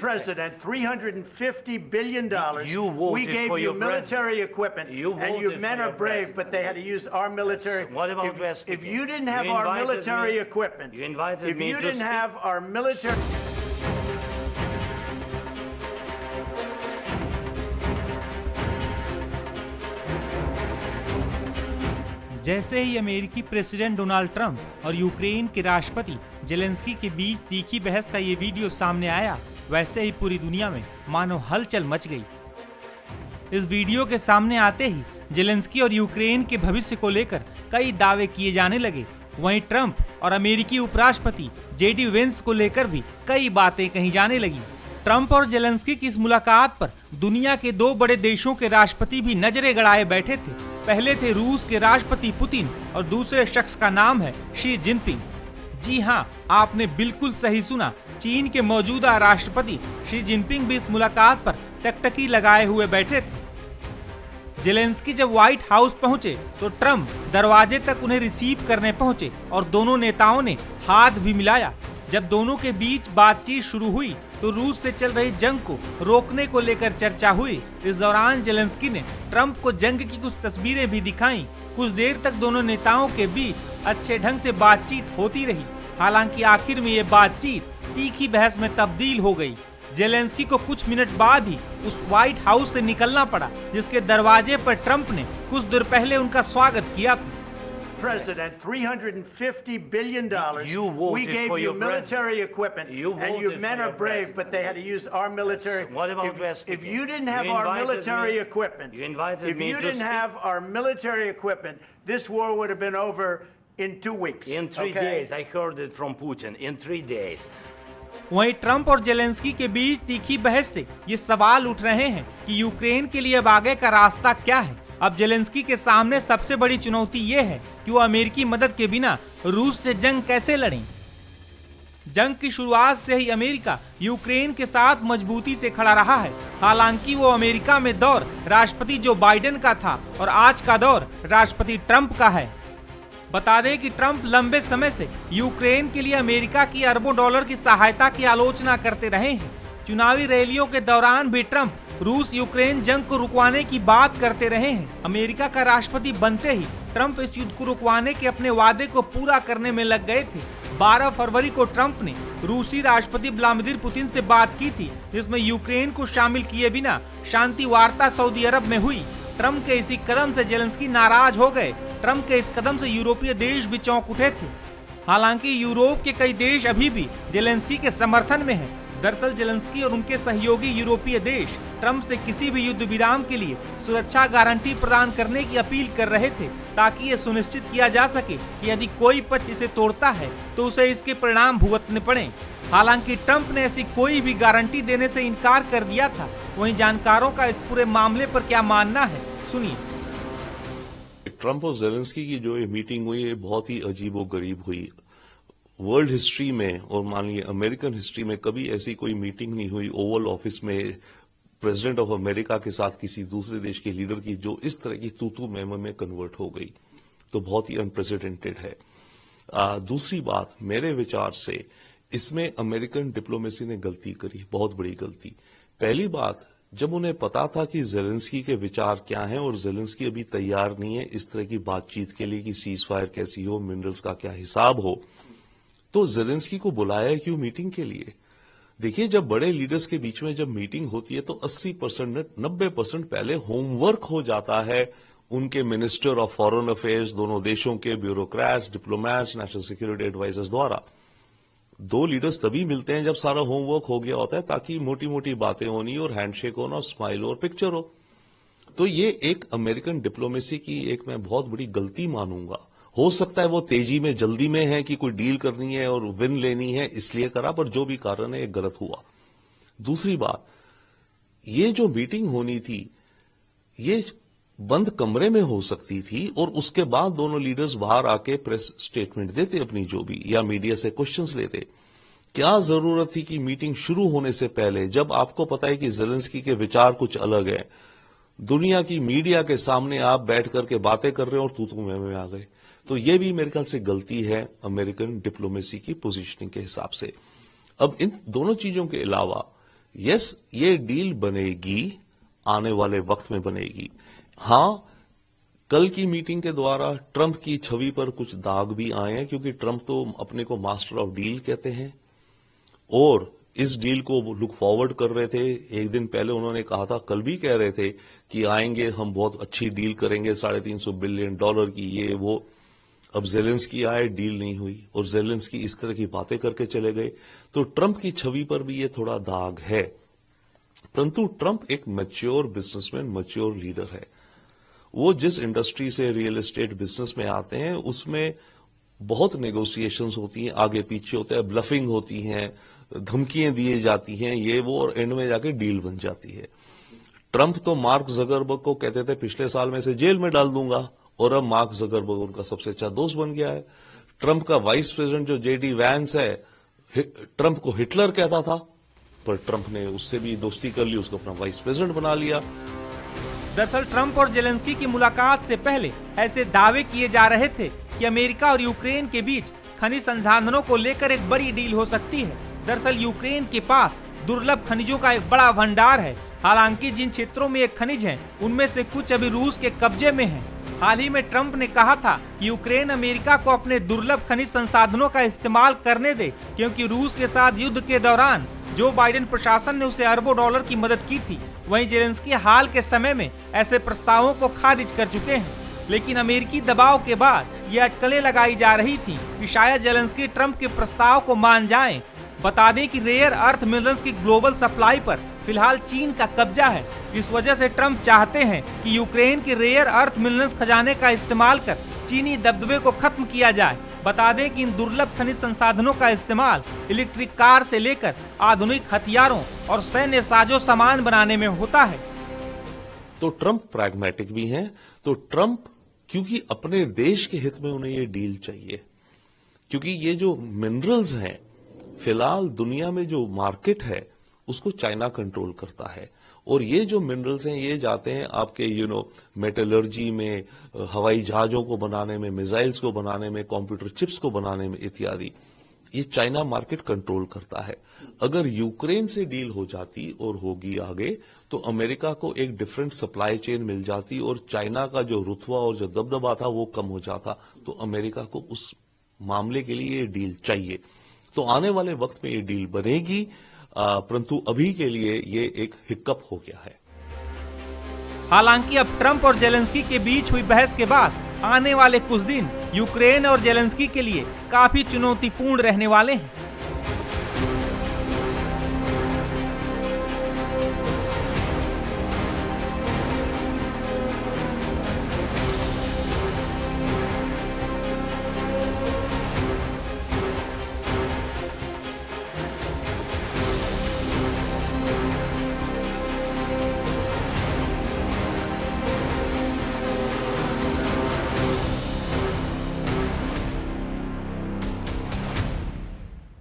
President, $350 billion. You voted we gave for you your military equipment, and you men are brave, but they had to use our military. Yes. What about West? If you didn't have our military equipment, you invited if me you to didn't speak. have our military. जैसे ही अमेरिकी president Donald Trump और Ukraine के राष्ट्रपति Zelensky के बीच तीखी बहस का ये वीडियो सामने आया, वैसे ही पूरी दुनिया में मानो हलचल मच गई। इस वीडियो के सामने आते ही जेलेंस्की और यूक्रेन के भविष्य को लेकर कई दावे किए जाने लगे। वहीं ट्रंप और अमेरिकी उपराष्ट्रपति जेडी वेंस को लेकर भी कई बातें कही जाने लगी। ट्रंप और जेलेंस्की की इस मुलाकात पर दुनिया के दो बड़े देशों के राष्ट्रपति भी नजरें गड़ाए बैठे थे। पहले थे रूस के राष्ट्रपति पुतिन और दूसरे शख्स का नाम है शी जिनपिंग। जी हाँ, आपने बिल्कुल सही सुना, चीन के मौजूदा राष्ट्रपति शी जिनपिंग भी इस मुलाकात पर टकटकी लगाए हुए बैठे थे। जेलेंस्की जब व्हाइट हाउस पहुंचे तो ट्रंप दरवाजे तक उन्हें रिसीव करने पहुंचे और दोनों नेताओं ने हाथ भी मिलाया। जब दोनों के बीच बातचीत शुरू हुई तो रूस से चल रही जंग को रोकने को लेकर चर्चा हुई। इस दौरान जेलेंस्की ने ट्रंप को जंग की कुछ तस्वीरें भी दिखाईं। कुछ देर तक दोनों नेताओं के बीच अच्छे ढंग से बातचीत होती रही। हालांकि आखिर में ये बातचीत तीखी बहस में तब्दील हो गई। जेलेंस्की को कुछ मिनट बाद ही उस व्हाइट हाउस से निकलना पड़ा, जिसके दरवाजे पर ट्रंप ने कुछ देर पहले उनका स्वागत किया था। President, $350 billion. You voted we gave for you your military equipment, and you men are brave, but they had to use our military. Yes. What about West? If you didn't have our military equipment, you invited if me you to didn't speak. have our military equipment, this war would have been over in 2 weeks. In 3 days, I heard it from Putin. In 3 days. वहीं Trump और Zelensky के बीच तीखी बहस से ये सवाल उठ रहे हैं कि यूक्रेन के लिए अब आगे का रास्ता क्या है। अब जेलेंस्की के सामने सबसे बड़ी चुनौती ये है कि वो अमेरिकी मदद के बिना रूस से जंग कैसे लड़ें। जंग की शुरुआत से ही अमेरिका यूक्रेन के साथ मजबूती से खड़ा रहा है। हालांकि वो अमेरिका में दौर राष्ट्रपति जो बाइडेन का था और आज का दौर राष्ट्रपति ट्रंप का है। बता दें कि ट्रंप लंबे समय से यूक्रेन के लिए अमेरिका की अरबों डॉलर की सहायता की आलोचना करते रहे हैं। चुनावी रैलियों के दौरान भी ट्रंप रूस यूक्रेन जंग को रुकवाने की बात करते रहे हैं। अमेरिका का राष्ट्रपति बनते ही ट्रंप इस युद्ध को रुकवाने के अपने वादे को पूरा करने में लग गए थे। 12 फरवरी को ट्रंप ने रूसी राष्ट्रपति व्लादिमीर पुतिन से बात की थी, जिसमें यूक्रेन को शामिल किए बिना शांति वार्ता सऊदी अरब में हुई। ट्रंप के इसी कदम से जेलेंस्की नाराज हो गए। ट्रंप के इस कदम से यूरोपीय देश भी चौंक उठे थे। हालांकि यूरोप के कई देश अभी भी जेलेंस्की के समर्थन में हैं। दरअसल जेलेंस्की और उनके सहयोगी यूरोपीय देश ट्रंप से किसी भी युद्ध विराम के लिए सुरक्षा गारंटी प्रदान करने की अपील कर रहे थे, ताकि ये सुनिश्चित किया जा सके कि यदि कोई पक्ष इसे तोड़ता है तो उसे इसके परिणाम भुगतने पड़े। हालांकि ट्रंप ने ऐसी कोई भी गारंटी देने से इनकार कर दिया था। वहीं जानकारों का इस पूरे मामले पर क्या मानना है, सुनिए। ट्रंप और जेलेंस्की की जो ये मीटिंग हुई है बहुत ही अजीबोगरीब हुई। वर्ल्ड हिस्ट्री में और मान लीजिए अमेरिकन हिस्ट्री में कभी ऐसी कोई मीटिंग नहीं हुई ओवल ऑफिस में प्रेसिडेंट ऑफ अमेरिका के साथ किसी दूसरे देश के लीडर की, जो इस तरह की तू मैमो में कन्वर्ट हो गई, तो बहुत ही अनप्रेसिडेंटेड है। दूसरी बात, मेरे विचार से इसमें अमेरिकन डिप्लोमेसी ने गलती करी, बहुत बड़ी गलती। पहली बात, जब उन्हें पता था कि जेलेंस्की के विचार क्या हैं और जेलेंस्की अभी तैयार नहीं है इस तरह की बातचीत के लिए कि सीज फायर कैसी हो, मिनरल्स का क्या हिसाब हो, तो जेलेंस्की को बुलाया क्यों मीटिंग के लिए? देखिए, जब बड़े लीडर्स के बीच में जब मीटिंग होती है तो 80% 90% पहले होमवर्क हो जाता है उनके मिनिस्टर ऑफ फॉरेन अफेयर्स, दोनों देशों के bureaucrats, diplomats, national security advisers द्वारा। दो लीडर्स तभी मिलते हैं जब सारा होमवर्क हो गया होता है, ताकि मोटी मोटी बातें होनी और हैंडशेक होना और स्माइल और पिक्चर हो। तो ये एक अमेरिकन डिप्लोमेसी की एक मैं बहुत बड़ी गलती मानूंगा। हो सकता है वो तेजी में, जल्दी में है कि कोई डील करनी है और विन लेनी है इसलिए करा, पर जो भी कारण है ये गलत हुआ। दूसरी बात, ये जो मीटिंग होनी थी ये बंद कमरे में हो सकती थी और उसके बाद दोनों लीडर्स बाहर आके प्रेस स्टेटमेंट देते अपनी जो भी, या मीडिया से क्वेश्चंस लेते। क्या जरूरत थी कि मीटिंग शुरू होने से पहले, जब आपको पता है कि जेलेंस्की के विचार कुछ अलग है, दुनिया की मीडिया के सामने आप बैठ करके बातें कर रहे हो और तू में आ गए? तो ये भी मेरे ख्याल से गलती है अमेरिकन डिप्लोमेसी की पोजीशनिंग के हिसाब से। अब इन दोनों चीजों के अलावा यस, ये डील बनेगी, आने वाले वक्त में बनेगी। हां, कल की मीटिंग के द्वारा ट्रंप की छवि पर कुछ दाग भी आए हैं, क्योंकि ट्रंप तो अपने को मास्टर ऑफ डील कहते हैं और इस डील को लुक फॉरवर्ड कर रहे थे। एक दिन पहले उन्होंने कहा था, कल भी कह रहे थे कि आएंगे, हम बहुत अच्छी डील करेंगे, $350 बिलियन की, ये वो। अब ज़ेलेंस्की आए, डील नहीं हुई और ज़ेलेंस्की इस तरह की बातें करके चले गए। तो ट्रंप की छवि पर भी ये थोड़ा दाग है। परंतु ट्रंप एक मैच्योर बिजनेसमैन, मैच्योर लीडर है। वो जिस इंडस्ट्री से, रियल एस्टेट बिजनेस में आते हैं, उसमें बहुत नेगोशिएशंस होती हैं, आगे पीछे होता है, ब्लफिंग होती हैं, धमकियां दी जाती हैं, ये वो, और एंड में जाके डील बन जाती है। ट्रंप तो मार्क ज़करबर्ग को कहते थे पिछले साल में से जेल में डाल दूंगा, और अब मार्क ज़करबर्ग उनका सबसे अच्छा दोस्त बन गया है। ट्रंप का वाइस प्रेसिडेंट जो जेडी वैंस है, ट्रंप को हिटलर कहता था, पर ट्रंप ने उससे भी दोस्ती कर ली, उसको अपना वाइस प्रेसिडेंट बना लिया। दरअसल ट्रंप और जेलेंस्की की मुलाकात से पहले ऐसे दावे किए जा रहे थे कि अमेरिका और यूक्रेन के बीच खनिज संसाधनों को लेकर एक बड़ी डील हो सकती है। दरअसल यूक्रेन के पास दुर्लभ खनिजों का एक बड़ा भंडार है। हालांकि जिन क्षेत्रों में ये खनिज हैं, उनमें से कुछ अभी रूस के कब्जे में हैं। हाल ही में ट्रंप ने कहा था कि यूक्रेन अमेरिका को अपने दुर्लभ खनिज संसाधनों का इस्तेमाल करने दे, क्योंकि रूस के साथ युद्ध के दौरान जो बाइडेन प्रशासन ने उसे अरबों डॉलर की मदद की थी। वहीं जेलेंस्की हाल के समय में ऐसे प्रस्तावों को खारिज कर चुके हैं। लेकिन अमेरिकी दबाव के बाद ये अटकलें लगाई जा रही थी कि शायद जेलेंस्की ट्रंप के प्रस्ताव को मान जाएं। बता दें कि रेयर अर्थ मिनरल्स की ग्लोबल सप्लाई पर फिलहाल चीन का कब्जा है। इस वजह से ट्रंप चाहते हैं कि यूक्रेन के रेयर अर्थ मिनरल्स खजाने का इस्तेमाल कर चीनी दबदबे को खत्म किया जाए। बता दें कि इन दुर्लभ खनिज संसाधनों का इस्तेमाल इलेक्ट्रिक कार से लेकर आधुनिक हथियारों और सैन्य साजो सामान बनाने में होता है। तो ट्रंप प्रैग्मेटिक भी हैं। तो ट्रंप, क्योंकि अपने देश के हित में उन्हें ये डील चाहिए, क्योंकि ये जो मिनरल्स हैं, फिलहाल दुनिया में जो मार्केट है उसको चाइना कंट्रोल करता है, और ये जो मिनरल्स हैं ये जाते हैं आपके मेटलर्जी में, हवाई जहाजों को बनाने में, मिसाइल्स को बनाने में, कंप्यूटर चिप्स को बनाने में इत्यादि। ये चाइना मार्केट कंट्रोल करता है। अगर यूक्रेन से डील हो जाती और होगी आगे, तो अमेरिका को एक डिफरेंट सप्लाई चेन मिल जाती और चाइना का जो रुतबा और जो दबदबा था वो कम हो जाता। तो अमेरिका को उस मामले के लिए ये डील चाहिए। तो आने वाले वक्त में ये डील बनेगी, परंतु अभी के लिए ये एक हिक्कप हो गया है। हालांकि अब ट्रंप और जेलेंस्की के बीच हुई बहस के बाद आने वाले कुछ दिन यूक्रेन और जेलेंस्की के लिए काफी चुनौतीपूर्ण रहने वाले हैं।